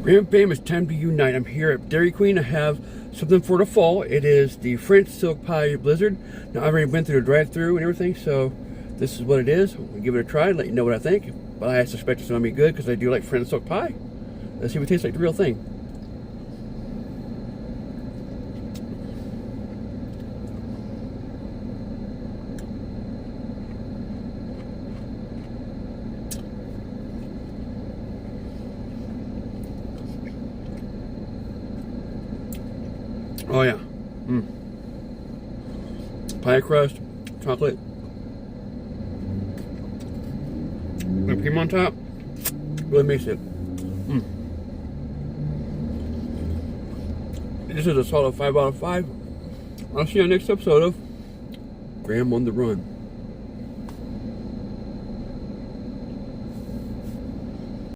Grand Fam, it's time to unite. I'm here at Dairy Queen. I have something for the fall. It is the French Silk Pie Blizzard. Now, I already went through the drive-thru and everything, so this is what it is. I'm gonna give it a try, let you know what I think. But I suspect it's gonna be good because I do like French Silk Pie. Let's see if it tastes like the real thing. Oh yeah. Pie crust, chocolate, whipped cream on top. Really makes it. This is a solid 5 out of 5. I'll see you on the next episode of Graham on the Run.